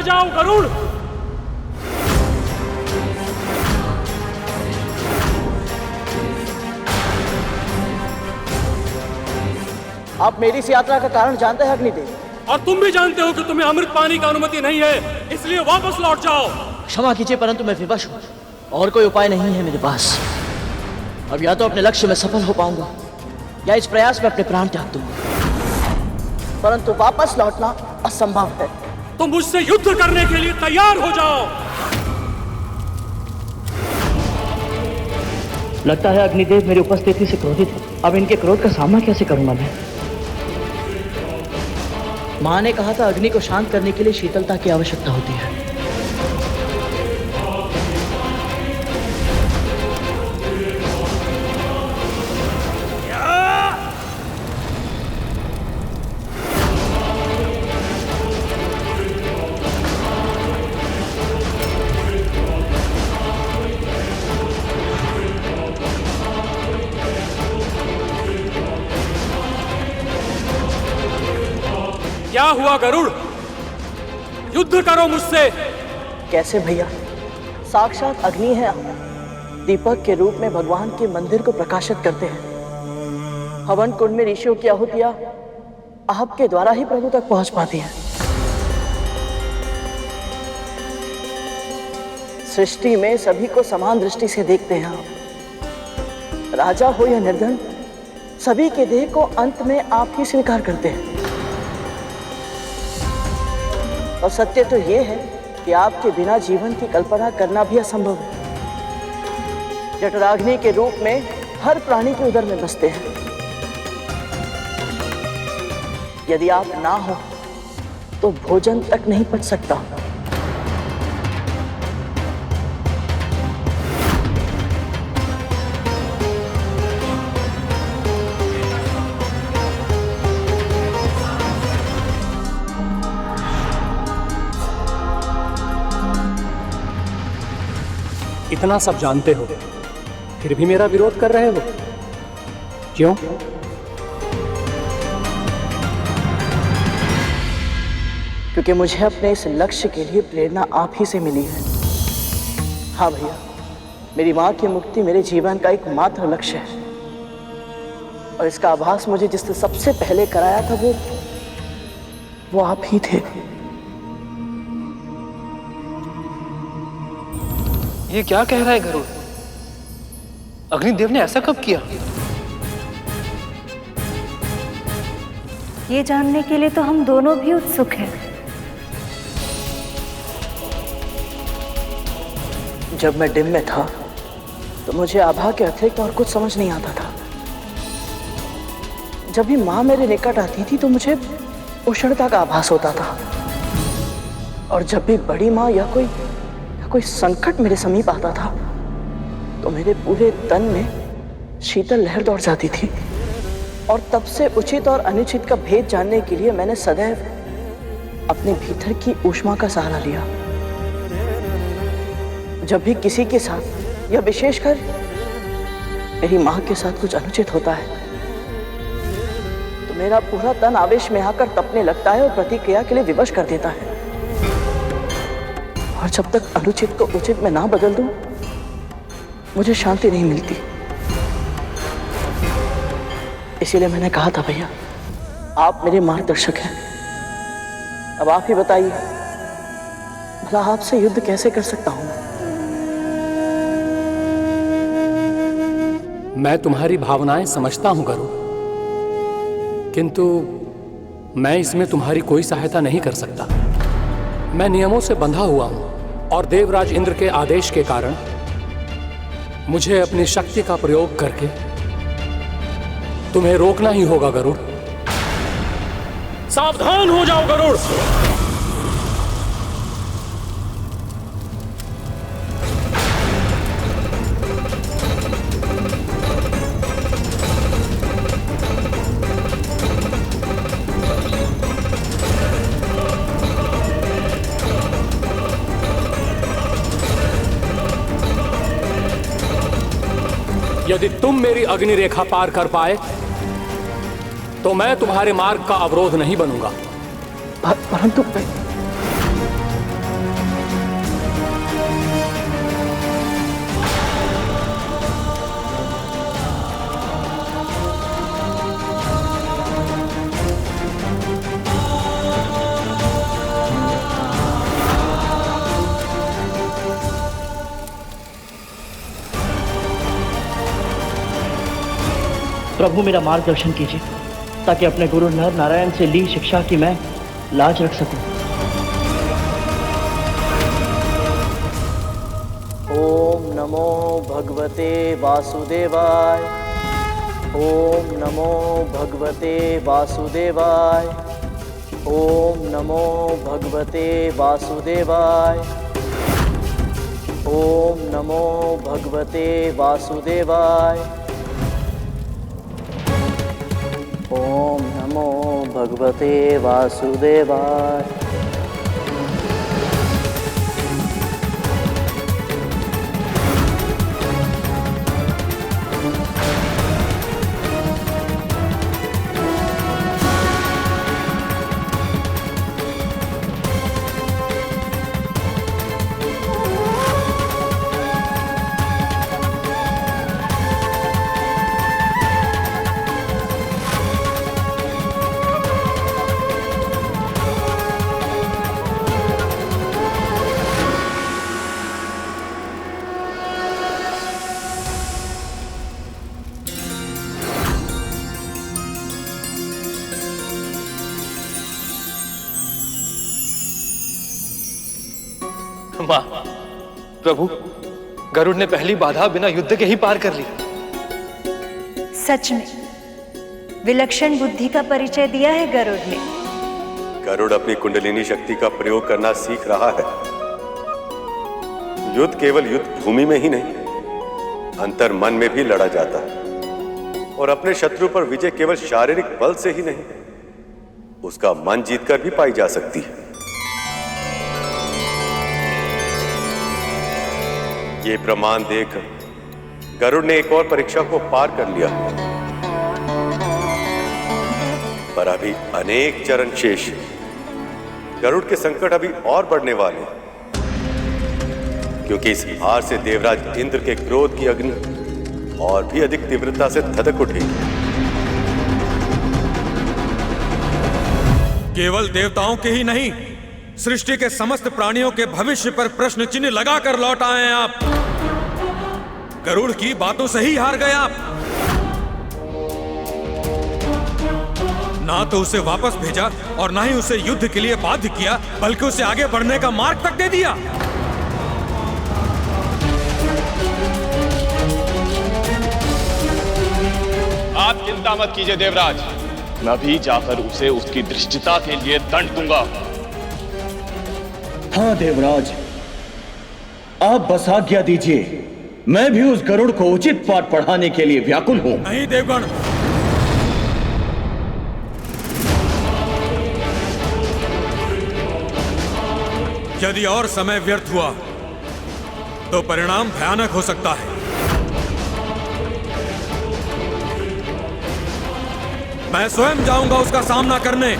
जाओ गरुड़। आप मेरी इस यात्रा का कारण जानते हैं अग्निदेव? और तुम भी जानते हो कि तुम्हें अमृत पानी का अनुमति नहीं है, इसलिए वापस लौट जाओ। क्षमा कीजिए, परंतु मैं विवश हूँ और कोई उपाय नहीं है मेरे पास। अब या तो अपने लक्ष्य में सफल हो पाऊंगा या इस प्रयास में अपने प्राण त्याग दूंगा, परंतु वापस लौटना असंभव है। तुम मुझसे युद्ध करने के लिए तैयार हो जाओ। लगता है अग्निदेव मेरी उपस्थिति से क्रोधित है। अब इनके क्रोध का सामना कैसे करूंगा मैं? माँ ने कहा था अग्नि को शांत करने के लिए शीतलता की आवश्यकता होती है। क्या हुआ गरुड़? युद्ध करो मुझसे। कैसे भैया? साक्षात अग्नि है आप। दीपक के रूप में भगवान के मंदिर को प्रकाशित करते हैं। हवन कुंड में ऋषियों की आहुतियां आपके द्वारा ही प्रभु तक पहुंच पाती हैं। सृष्टि में सभी को समान दृष्टि से देखते हैं आप। राजा हो या निर्धन, सभी के देह को अंत में आप ही स्वीकार करते हैं। और सत्य तो यह है कि आपके बिना जीवन की कल्पना करना भी असंभव है। जठराग्नि के रूप में हर प्राणी के उदर में बसते हैं। यदि आप ना हो तो भोजन तक नहीं पच सकता। इतना सब जानते हो, फिर भी मेरा विरोध कर रहे हो, क्यों? क्योंकि मुझे अपने इस लक्ष्य के लिए प्रेरणा आप ही से मिली है। हाँ भैया, मेरी माँ की मुक्ति मेरे जीवन का एकमात्र लक्ष्य है। और इसका आभास मुझे जिसने सबसे पहले कराया था वो आप ही थे। ये क्या कह रहा है गरुड़? अग्निदेव ने ऐसा कब किया? ये जानने के लिए तो हम दोनों भी उत्सुक हैं। जब मैं डिम में था तो मुझे आभा के अतिरिक्त और कुछ समझ नहीं आता था। जब भी माँ मेरे निकट आती थी तो मुझे उष्णता का आभास होता था। और जब भी बड़ी माँ या कोई संकट मेरे समीप आता था तो मेरे पूरे तन में शीतल लहर दौड़ जाती थी। और तब से उचित और अनुचित का भेद जानने के लिए मैंने सदैव अपने भीतर की ऊष्मा का सहारा लिया। जब भी किसी के साथ या विशेषकर मेरी माँ के साथ कुछ अनुचित होता है तो मेरा पूरा तन आवेश में आकर तपने लगता है और प्रतिक्रिया के लिए विवश कर देता है। और जब तक अनुचित को उचित में ना बदल दूं, मुझे शांति नहीं मिलती। इसीलिए मैंने कहा था भैया, आप मेरे मार्गदर्शक हैं। अब आप ही बताइए, भला आपसे युद्ध कैसे कर सकता हूं मैं तुम्हारी भावनाएं समझता हूं गरुड़, किंतु मैं इसमें तुम्हारी कोई सहायता नहीं कर सकता। मैं नियमों से बंधा हुआ हूं और देवराज इंद्र के आदेश के कारण मुझे अपनी शक्ति का प्रयोग करके तुम्हें रोकना ही होगा गरुड़। सावधान हो जाओ गरुड़। यदि तुम मेरी अग्नि रेखा पार कर पाए तो मैं तुम्हारे मार्ग का अवरोध नहीं बनूंगा। परंतु प्रभु मेरा मार्गदर्शन कीजिए ताकि अपने गुरु नर नारायण से ली शिक्षा की मैं लाज रख सकूं। ओम नमो भगवते वासुदेवाय। ओम नमो भगवते वासुदेवाय। ओम नमो भगवते वासुदेवाय। ओम नमो भगवते वासुदेवाय। ओम नमो भगवते वासुदेवाय। मां, प्रभु, गरुड़ ने पहली बाधा बिना युद्ध के ही पार कर ली। सच में विलक्षण बुद्धि का परिचय दिया है गरुड़ ने। गरुड़ अपनी कुंडलिनी शक्ति का प्रयोग करना सीख रहा है। युद्ध केवल युद्ध भूमि में ही नहीं, अंतर मन में भी लड़ा जाता है। और अपने शत्रु पर विजय केवल शारीरिक बल से ही नहीं, उसका मन जीतकर भी पाई जा सकती है। ये प्रमाण देकर गरुड़ ने एक और परीक्षा को पार कर लिया, पर अभी अनेक चरण शेष। गरुड़ के संकट अभी और बढ़ने वाले हैं, क्योंकि इस हार से देवराज इंद्र के क्रोध की अग्नि और भी अधिक तीव्रता से धधक उठेगी। केवल देवताओं के ही नहीं, सृष्टि के समस्त प्राणियों के भविष्य पर प्रश्न चिन्ह लगाकर लौट आए हैं आप। गरुड़ की बातों से ही हार गए आप। ना तो उसे वापस भेजा और ना ही उसे युद्ध के लिए बाध्य किया, बल्कि उसे आगे बढ़ने का मार्ग तक दे दिया। आप चिंता मत कीजिए देवराज, मैं अभी जाकर उसे उसकी धृष्टता के लिए दंड दूंगा। हाँ देवराज, आप बस आज्ञा दीजिए, मैं भी उस गरुड़ को उचित पाठ पढ़ाने के लिए व्याकुल हूं। नहीं देवगण, यदि और समय व्यर्थ हुआ तो परिणाम भयानक हो सकता है। मैं स्वयं जाऊंगा उसका सामना करने।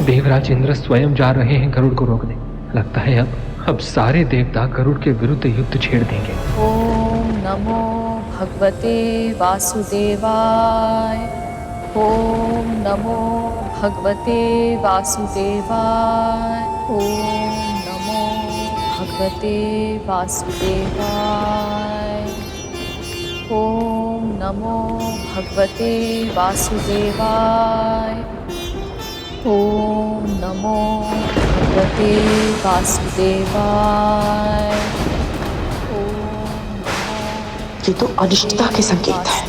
देवराज इंद्र स्वयं जा रहे हैं गरुड़ को रोकने। लगता है अब सारे देवता गरुड़ के विरुद्ध युद्ध छेड़ देंगे। ओम नमो भगवते वासुदेवाय। ओम नमो भगवते वासुदेवाय। ओम नमो भगवते वासुदेवाय। ओम नमो भगवते वासुदेवाय। ओम नमो भगवते वासुदेवाय। ये तो अनिष्टता के संकेत है,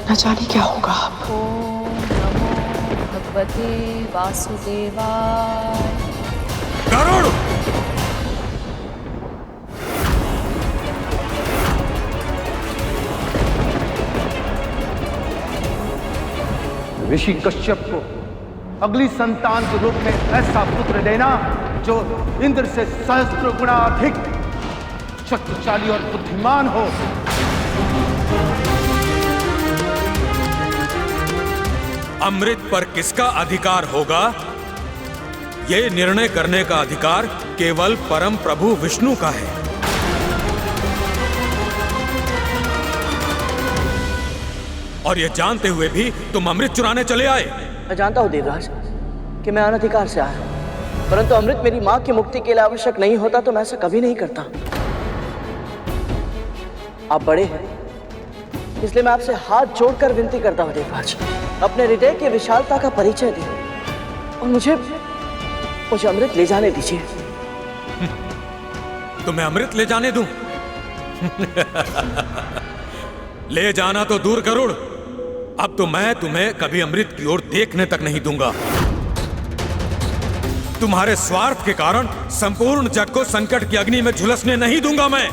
न जाने क्या होगा। ओम नमो भगवते वासुदेवाय। गरुड़! ऋषि कश्यप को अगली संतान के रूप में ऐसा पुत्र देना जो इंद्र से सहस्त्र गुना अधिक शक्तिशाली और बुद्धिमान हो। अमृत पर किसका अधिकार होगा, यह निर्णय करने का अधिकार केवल परम प्रभु विष्णु का है। और ये जानते हुए भी तुम अमृत चुराने चले आए। मैं जानता हूँ देवराज कि मैं अनधिकार से आया हूँ, परंतु अमृत मेरी माँ की मुक्ति के लिए आवश्यक नहीं होता तो मैं ऐसा कभी नहीं करता। आप बड़े हैं, इसलिए मैं आपसे हाथ जोड़कर विनती करता हूँ देवराज, अपने हृदय की विशालता का परिचय दें और मुझे अमृत ले जाने दीजिए। तुम्हें अमृत ले जाने दूं? ले जाना तो दूर गरुड़, अब तो मैं तुम्हें कभी अमृत की ओर देखने तक नहीं दूंगा। तुम्हारे स्वार्थ के कारण संपूर्ण जग को संकट की अग्नि में झुलसने नहीं दूंगा मैं।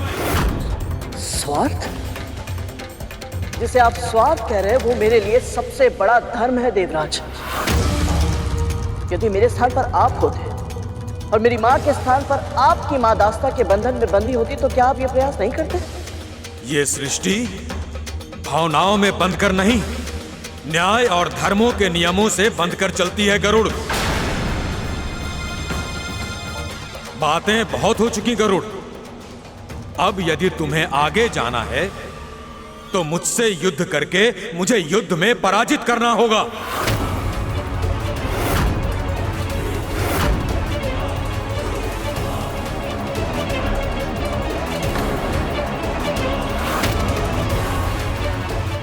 स्वार्थ? जिसे आप स्वार्थ कह रहे हैं वो मेरे लिए सबसे बड़ा धर्म है देवराज। यदि मेरे स्थान पर आप होते और मेरी माँ के स्थान पर आपकी माँ दास्ता के बंधन में बंधी होती तो क्या आप ये प्रयास नहीं करते? ये सृष्टि भावनाओं में बंधकर नहीं, न्याय और धर्मों के नियमों से बंधकर चलती है गरुड़। बातें बहुत हो चुकी गरुड़, अब यदि तुम्हें आगे जाना है तो मुझसे युद्ध करके मुझे युद्ध में पराजित करना होगा।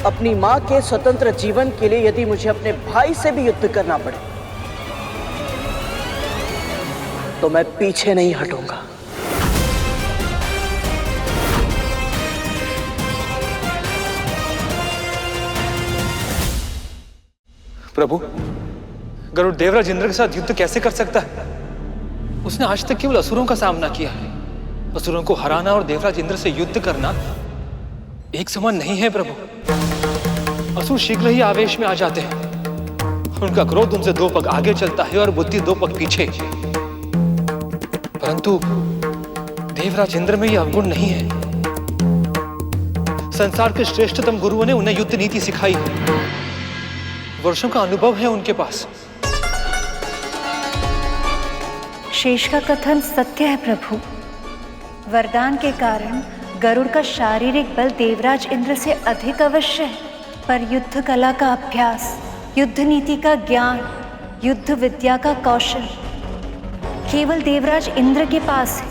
अपनी मां के स्वतंत्र जीवन के लिए यदि मुझे अपने भाई से भी युद्ध करना पड़े तो मैं पीछे नहीं हटूंगा। प्रभु, गरुड़ देवराज इंद्र के साथ युद्ध कैसे कर सकता है? उसने आज तक केवल असुरों का सामना किया है। असुरों को हराना और देवराज इंद्र से युद्ध करना एक समान नहीं है प्रभु। असुर शीघ्र ही आवेश में आ जाते हैं। उनका क्रोध उनसे 2 पग आगे चलता है और बुद्धि 2 पग पीछे। परंतु देवराज इंद्र में यह अवगुण नहीं है। संसार के श्रेष्ठतम गुरुओं ने उन्हें युद्ध नीति सिखाई है। वर्षों का अनुभव है उनके पास। शेष का कथन सत्य है प्रभु। वरदान के कारण गरुड़ का शारीरिक बल देवराज इंद्र से अधिक अवश्य है, पर युद्ध कला का अभ्यास, युद्ध नीति का ज्ञान, युद्ध विद्या का कौशल केवल देवराज इंद्र के पास है।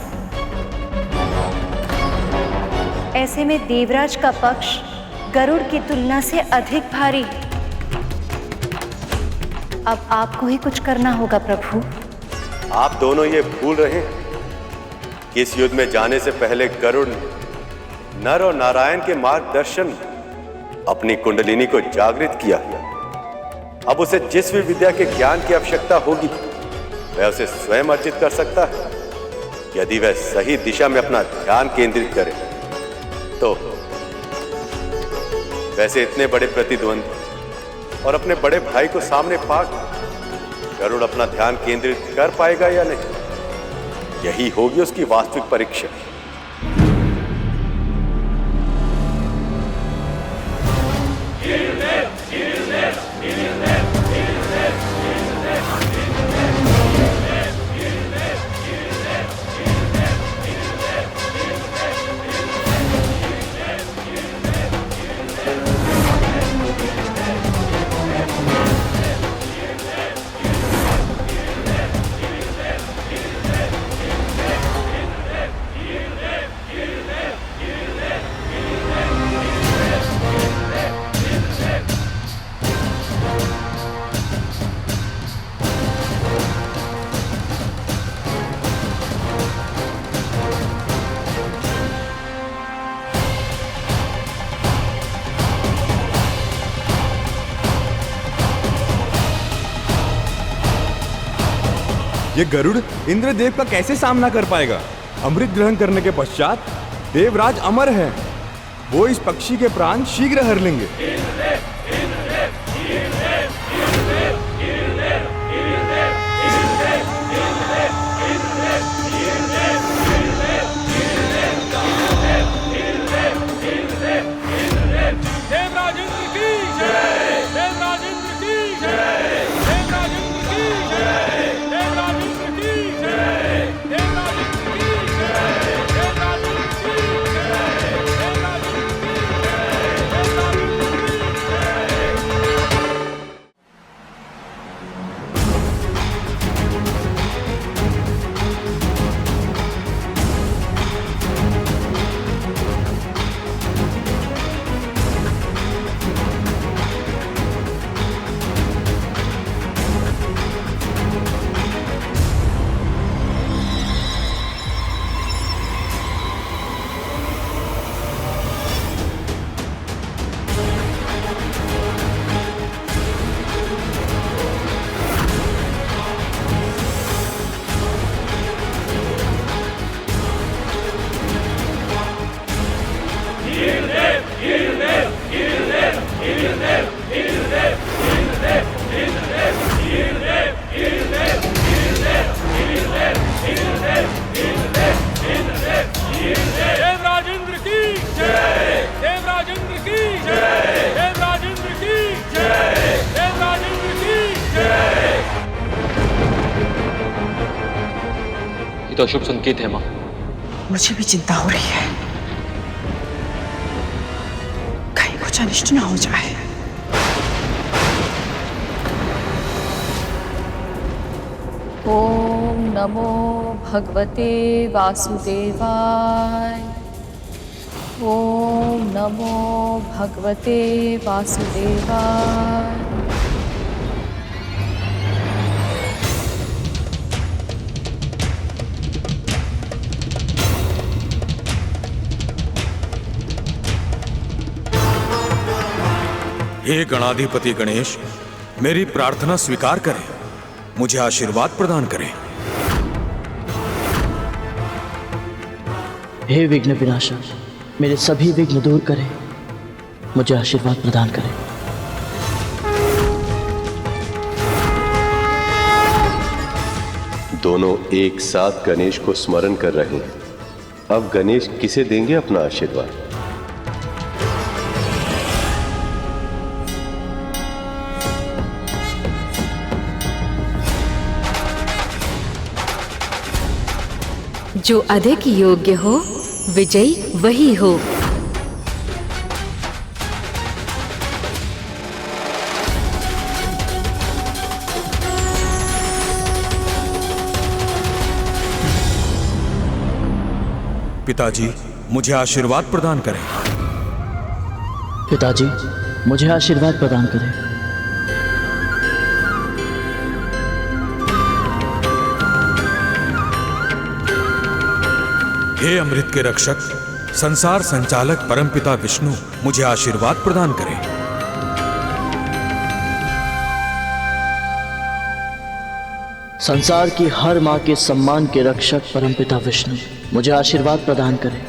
ऐसे में देवराज का पक्ष गरुड़ की तुलना से अधिक भारी है। अब आपको ही कुछ करना होगा प्रभु। आप दोनों ये भूल रहे हैं कि इस युद्ध में जाने से पहले गरुड़ नर और नारायण के मार्गदर्शन अपनी कुंडलिनी को जागृत किया। अब उसे जिस भी विद्या के ज्ञान की आवश्यकता होगी वह उसे स्वयं अर्जित कर सकता है, यदि वह सही दिशा में अपना ध्यान केंद्रित करे तो। वैसे इतने बड़े प्रतिद्वंदी और अपने बड़े भाई को सामने पाकर गरुड़ अपना ध्यान केंद्रित कर पाएगा या नहीं, यही होगी उसकी वास्तविक परीक्षा। ये गरुड़ इंद्रदेव का कैसे सामना कर पाएगा? अमृत ग्रहण करने के पश्चात देवराज अमर है, वो इस पक्षी के प्राण शीघ्र हर लेंगे। तो अशुभ संकेत है माँ। मुझे भी चिंता हो रही है, कहीं कुछ अनिष्ट ना हो जाए। ओम नमो भगवते वासुदेवाय। ओम नमो भगवते वासुदेवाय। हे गणाधिपति गणेश, मेरी प्रार्थना स्वीकार करें, मुझे आशीर्वाद प्रदान करें। हे विघ्न विनाशक, मेरे सभी विघ्न दूर करें, मुझे आशीर्वाद प्रदान करें। दोनों एक साथ गणेश को स्मरण कर रहे हैं। अब गणेश किसे देंगे अपना आशीर्वाद? जो अधिक योग्य हो, विजयी वही हो। पिताजी, मुझे आशीर्वाद प्रदान करें। पिताजी, मुझे आशीर्वाद प्रदान करें। हे अमृत के रक्षक, संसार संचालक परमपिता विष्णु, मुझे आशीर्वाद प्रदान करें। संसार की हर माँ के सम्मान के रक्षक परमपिता विष्णु, मुझे आशीर्वाद प्रदान करें।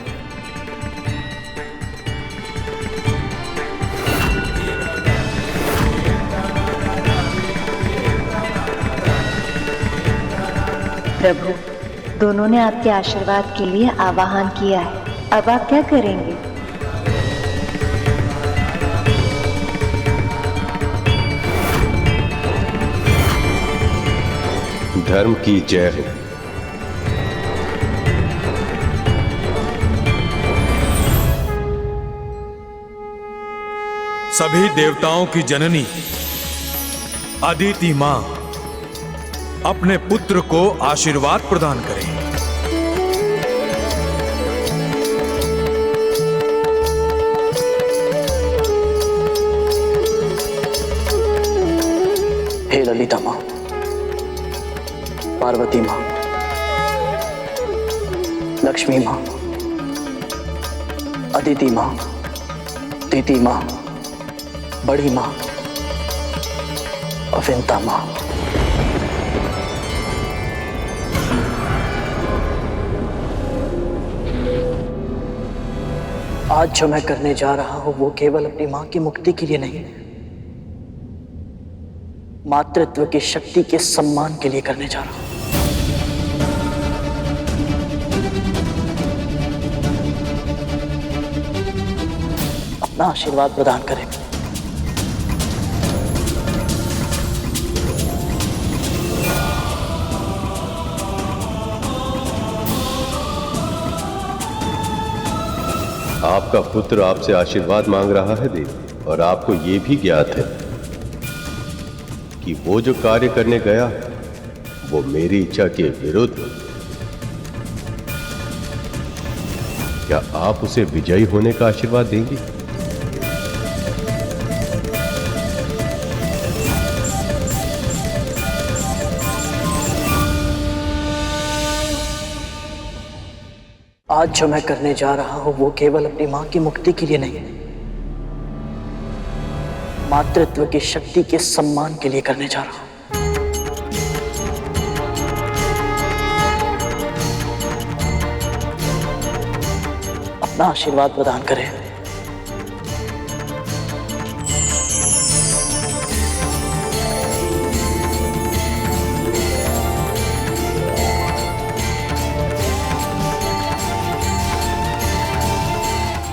प्रभु, दोनों ने आपके आशीर्वाद के लिए आवाहन किया है, अब आप क्या करेंगे? धर्म की जय हो। सभी देवताओं की जननी अदिति मां अपने पुत्र को आशीर्वाद प्रदान करें। हे ललिता मां, पार्वती मां, लक्ष्मी मां, अदिति मां, दीति मां, बड़ी मां, अविंता मां, आज जो मैं करने जा रहा हूं वो केवल अपनी मां की मुक्ति के लिए नहीं, मातृत्व की शक्ति के सम्मान के लिए करने जा रहा हूं। अपना आशीर्वाद प्रदान करें। आपका पुत्र आपसे आशीर्वाद मांग रहा है देवी, और आपको यह भी ज्ञात है कि वो जो कार्य करने गया वो मेरी इच्छा के विरुद्ध। क्या आप उसे विजयी होने का आशीर्वाद देंगी? आज जो मैं करने जा रहा हूं वो केवल अपनी मां की मुक्ति के लिए नहीं, मातृत्व की शक्ति के सम्मान के लिए करने जा रहा हूं। अपना आशीर्वाद प्रदान करें।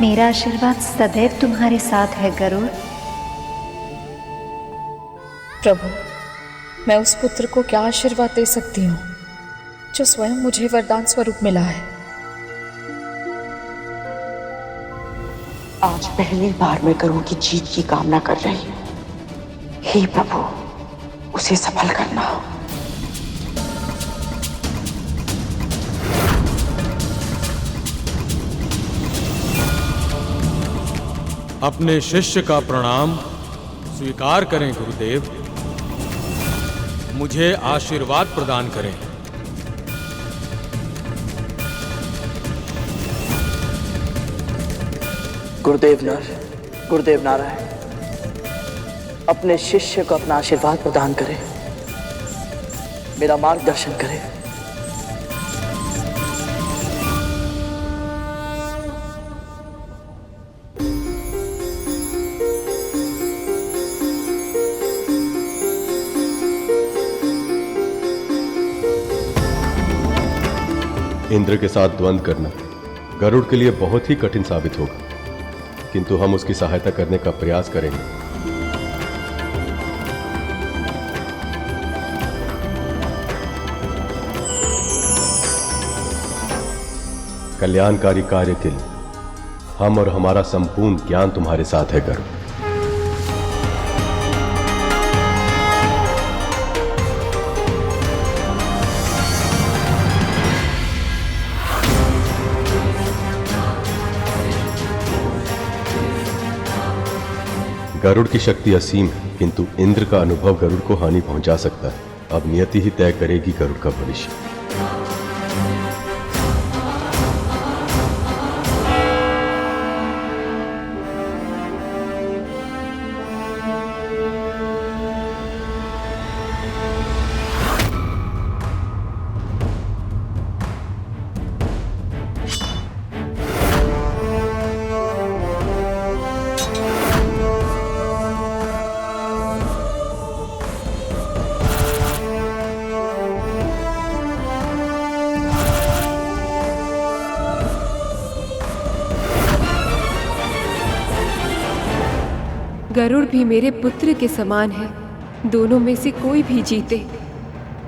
मेरा आशीर्वाद सदैव तुम्हारे साथ है गरुड़। प्रभु, मैं उस पुत्र को क्या आशीर्वाद दे सकती हूँ जो स्वयं मुझे वरदान स्वरूप मिला है। आज पहली बार मैं गरुड़ की जीत की कामना कर रही हूँ। हे प्रभु, उसे सफल करना। अपने शिष्य का प्रणाम स्वीकार करें गुरुदेव। मुझे आशीर्वाद प्रदान करें। गुरुदेव नारायण, अपने शिष्य को अपना आशीर्वाद प्रदान करें, मेरा मार्गदर्शन करें। इंद्र के साथ द्वंद्व करना गरुड़ के लिए बहुत ही कठिन साबित होगा, किंतु हम उसकी सहायता करने का प्रयास करेंगे। कल्याणकारी कार्य के लिए हम और हमारा संपूर्ण ज्ञान तुम्हारे साथ है गरुड़। गरुड़ की शक्ति असीम है, किंतु इंद्र का अनुभव गरुड़ को हानि पहुंचा सकता है। अब नियति ही तय करेगी गरुड़ का भविष्य। गरुड़ भी मेरे पुत्र के समान है। दोनों में से कोई भी जीते,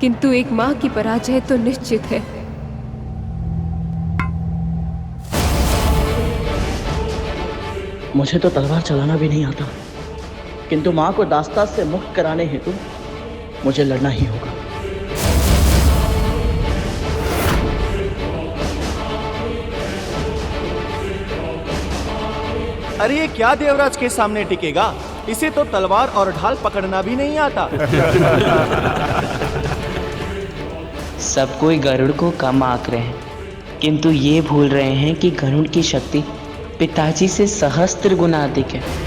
किंतु एक मां की पराजय तो निश्चित है। मुझे तो तलवार चलाना भी नहीं आता, किंतु मां को दास्तान से मुक्त कराने हेतु मुझे लड़ना ही होगा। अरे ये क्या देवराज के सामने टिकेगा? इसे तो तलवार और ढाल पकड़ना भी नहीं आता। सब कोई गरुड़ को कम आंक रहे हैं, किंतु ये भूल रहे हैं कि गरुड़ की शक्ति पिताजी से सहस्त्र गुना अधिक है।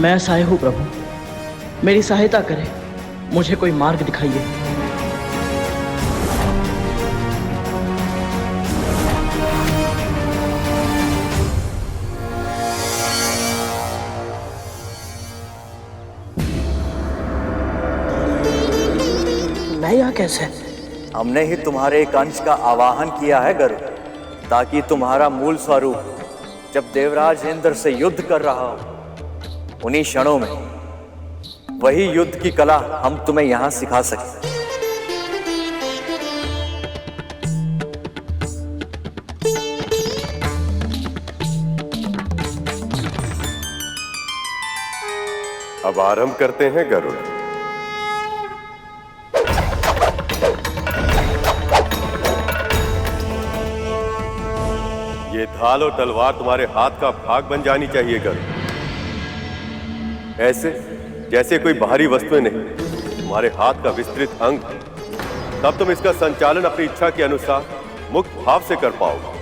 मैं असहाय हूँ प्रभु, मेरी सहायता करें, मुझे कोई मार्ग दिखाइए। मैं यहाँ कैसे? हमने ही तुम्हारे एक अंश का आवाहन किया है गरुड़, ताकि तुम्हारा मूल स्वरूप जब देवराज इंद्र से युद्ध कर रहा हो, उन्हीं क्षणों में वही युद्ध की कला हम तुम्हें यहां सिखा सकें। अब आरंभ करते हैं गरुड़। ये ढाल और तलवार तुम्हारे हाथ का भाग बन जानी चाहिए गरुड़, ऐसे जैसे कोई बाहरी वस्तुएं नहीं, तुम्हारे हाथ का विस्तृत अंग। तब तुम इसका संचालन अपनी इच्छा के अनुसार मुक्त भाव से कर पाओगे।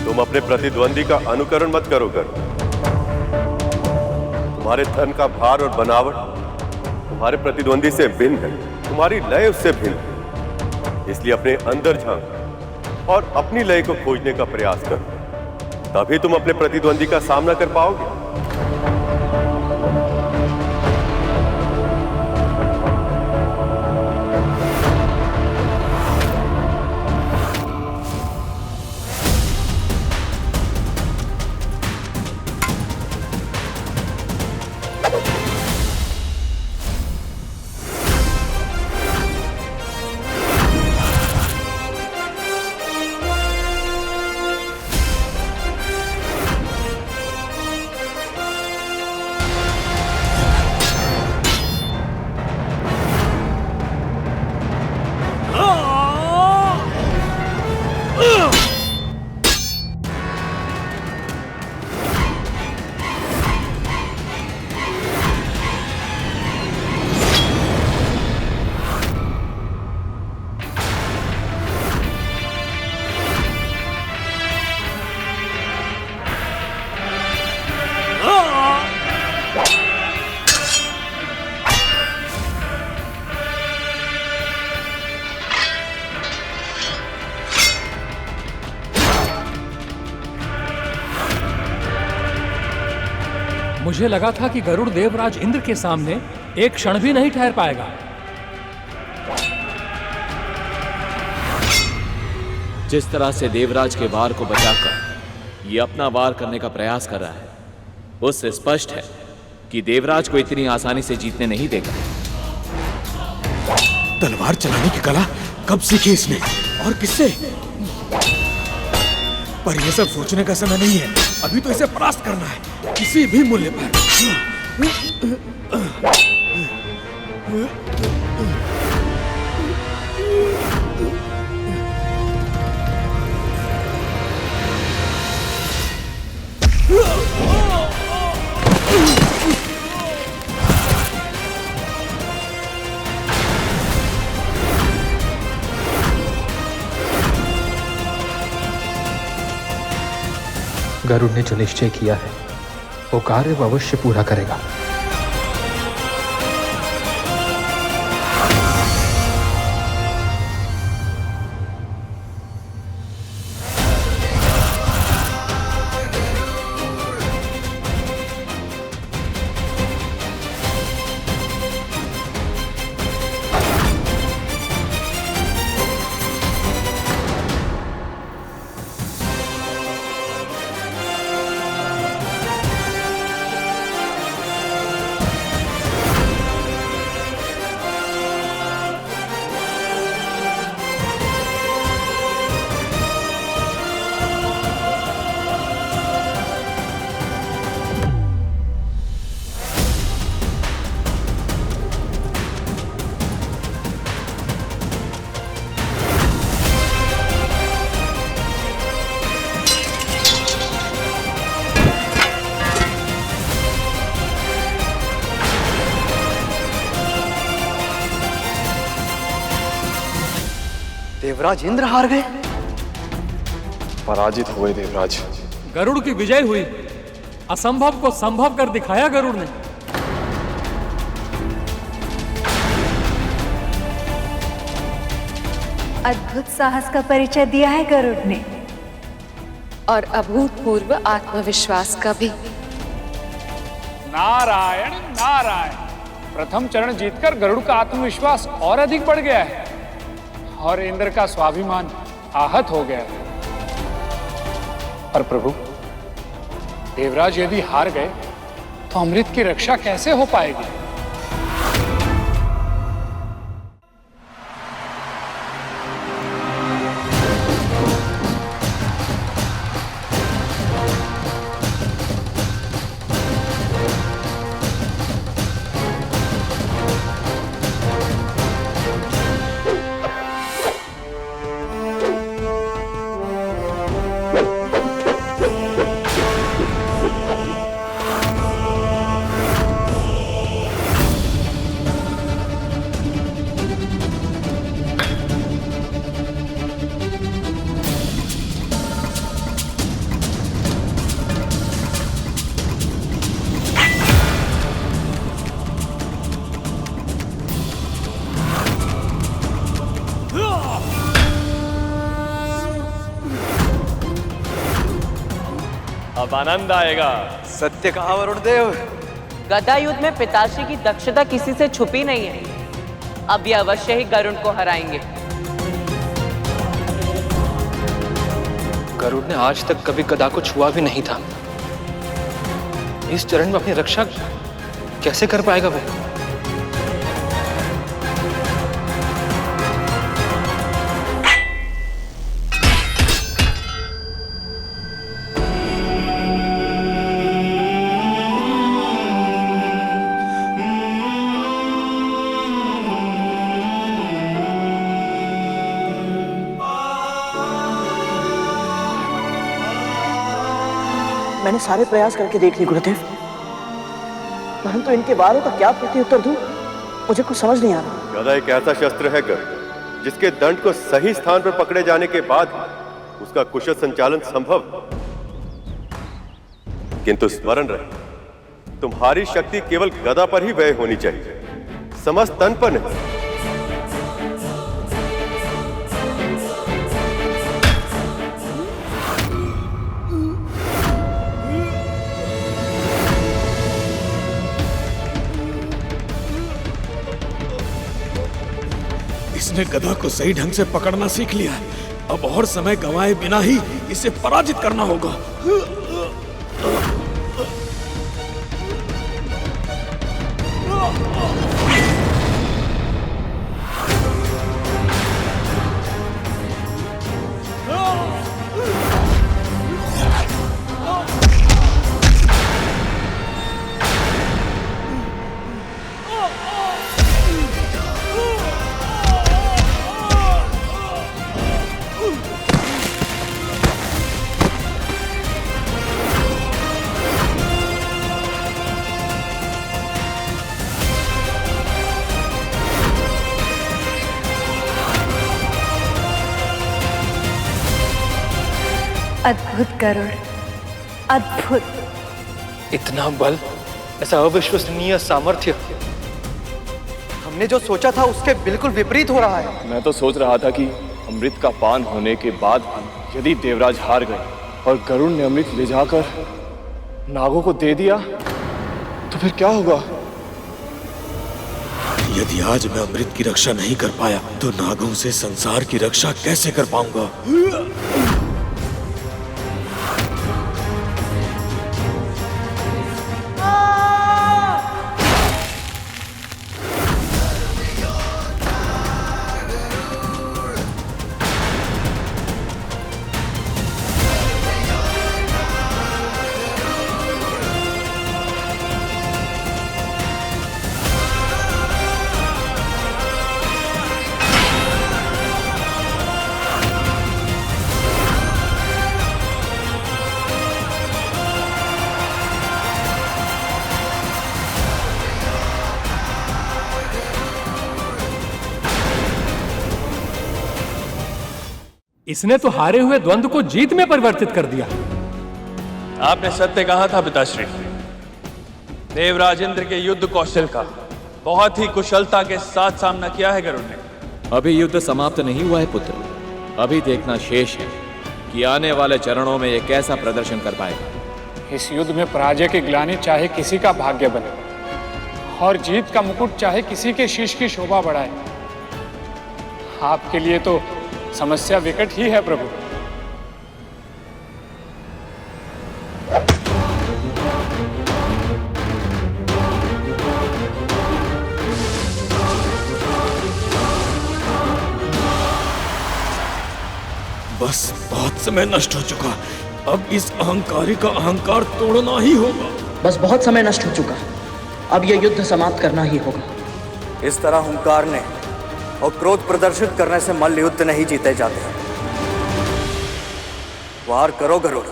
तुम अपने प्रतिद्वंदी का अनुकरण मत करो गरुड़। तुम्हारे धन का भार और बनावट तुम्हारे प्रतिद्वंदी से भिन्न है, तुम्हारी लय उससे भिन्न है। इसलिए अपने अंदर झांक और अपनी लय को खोजने का प्रयास करो, तभी तुम अपने प्रतिद्वंदी का सामना कर पाओगे। मुझे लगा था कि गरुड़ देवराज इंद्र के सामने एक क्षण भी नहीं ठहर पाएगा। जिस तरह से देवराज के वार को बचाकर ये अपना वार करने का प्रयास कर रहा है, उससे स्पष्ट है कि देवराज को इतनी आसानी से जीतने नहीं देगा। तलवार चलाने की कला कब सीखी इसने और किससे? पर यह सब सोचने का समय नहीं है, अभी तो इसे परास्त करना है किसी भी मूल्य पर। गरुड़ ने जो निश्चय किया है वो कार्य वो अवश्य पूरा करेगा। देवराज इंद्र हार गए? पराजित हुए देवराज। गरुड़ की विजय हुई। असंभव को संभव कर दिखाया गरुड़ ने। अद्भुत साहस का परिचय दिया है गरुड़ ने, और अभूतपूर्व आत्मविश्वास का भी। नारायण नारायण, प्रथम चरण जीतकर गरुड़ का आत्मविश्वास और अधिक बढ़ गया है और इंद्र का स्वाभिमान आहत हो गया है। पर प्रभु, देवराज यदि हार गए तो अमृत की रक्षा कैसे हो पाएगी? अब आनंद आएगा। सत्य कहा वरुण देव। गदा युद्ध में पिताश्री की दक्षता किसी से छुपी नहीं है। अब ये अवश्य ही गरुड़ को हराएंगे। गरुड़ ने आज तक कभी गदा को छुआ भी नहीं था। इस चरण में अपनी रक्षा कैसे कर पाएगा वो? मैंने सारे प्रयास करके देख ली गुरुदेव, परंतु इनके वारों का क्या प्रत्युत्तर दूं, मुझे कुछ समझ नहीं आ रहा। गदा एक ऐसा शस्त्र है गरुड़, जिसके दंड को सही स्थान पर पकड़े जाने के बाद उसका कुशल संचालन संभव। किंतु स्मरण रहे, तुम्हारी शक्ति केवल गदा पर ही व्यय होनी चाहिए, समस्त तन पर नहीं। इसने गदा को सही ढंग से पकड़ना सीख लिया है। अब और समय गंवाए बिना ही इसे पराजित करना होगा। अद्भुत गरुड़, अद्भुत। इतना बल, ऐसा अविश्वसनीय सामर्थ्य। हमने जो सोचा था उसके बिल्कुल विपरीत हो रहा है। मैं तो सोच रहा था कि अमृत का पान होने के बाद भी यदि देवराज हार गए और गरुड़ ने अमृत ले जाकर नागों को दे दिया तो फिर क्या होगा? यदि आज मैं अमृत की रक्षा नहीं कर पाया तो नागों से संसार की रक्षा कैसे कर पाऊंगा? इसने तो हारे हुए द्वंद्व को जीत में परिवर्तित कर दिया। आपने सत्य कहा था पिताश्री। देवराज इंद्र के युद्ध कौशल का बहुत ही कुशलता के साथ सामना किया है गरुड़ ने। अभी युद्ध समाप्त नहीं हुआ है पुत्र, अभी देखना शेष है कि आने वाले चरणों में यह कैसा प्रदर्शन कर पाएगा। इस युद्ध में पराजय की ग्लानि चाहे किसी का भाग्य बने और जीत का मुकुट चाहे किसी के शीश की शोभा बढ़ाए, आपके लिए तो समस्या विकट ही है प्रभु। बस बहुत समय नष्ट हो चुका, अब इस अहंकारी का अहंकार तोड़ना ही होगा। बस बहुत समय नष्ट हो चुका, अब यह युद्ध समाप्त करना ही होगा। इस तरह हुंकारने और क्रोध प्रदर्शित करने से मल्ल युद्ध नहीं जीते जाते। वार करो गरुड़।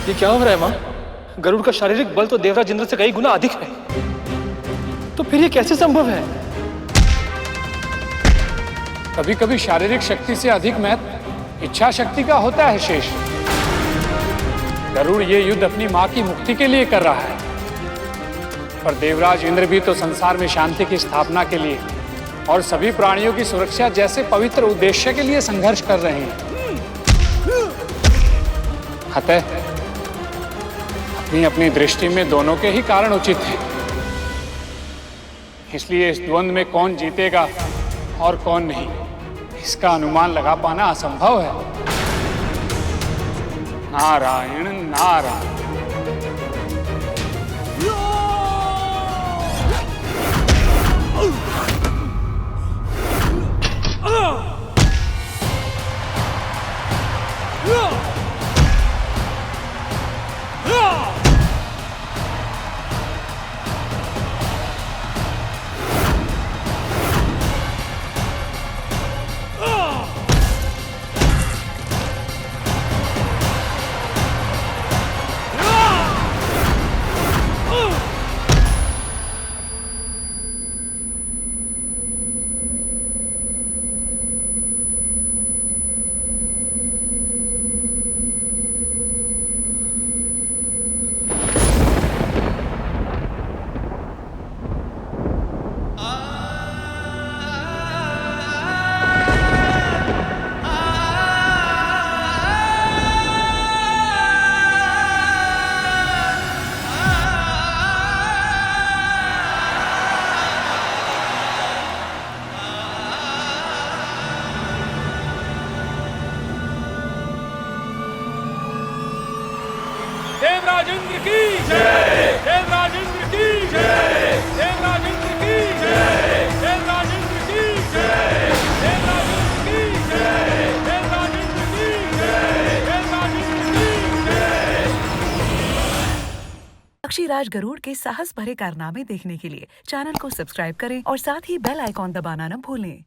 ये क्या हो रहा है मां? गरुड़ का शारीरिक बल तो देवराज इंद्र से कई गुना अधिक है, तो फिर ये कैसे संभव है? कभी कभी शारीरिक शक्ति से अधिक महत्व इच्छा शक्ति का होता है शेष। गरुड़ ये युद्ध अपनी मां की मुक्ति के लिए कर रहा है, पर देवराज इंद्र भी तो संसार में शांति की स्थापना के लिए और सभी प्राणियों की सुरक्षा जैसे पवित्र उद्देश्य के लिए संघर्ष कर रहे हैं। अतः अपनी अपनी दृष्टि में दोनों के ही कारण उचित हैं। इसलिए इस द्वंद्व में कौन जीतेगा और कौन नहीं, इसका अनुमान लगा पाना असंभव है। नारायण नारायण। देवराज इंद्र की जय, देवराज इंद्र की जय, देवराज इंद्र की जय, देवराज इंद्र की जय, देवराज इंद्र की जय, देवराज इंद्र की जय, देवराज इंद्र की जय। पक्षीराज गरुड़ के साहस भरे कारनामे देखने के लिए चैनल को सब्सक्राइब करें और साथ ही बेल आइकॉन दबाना न भूलें।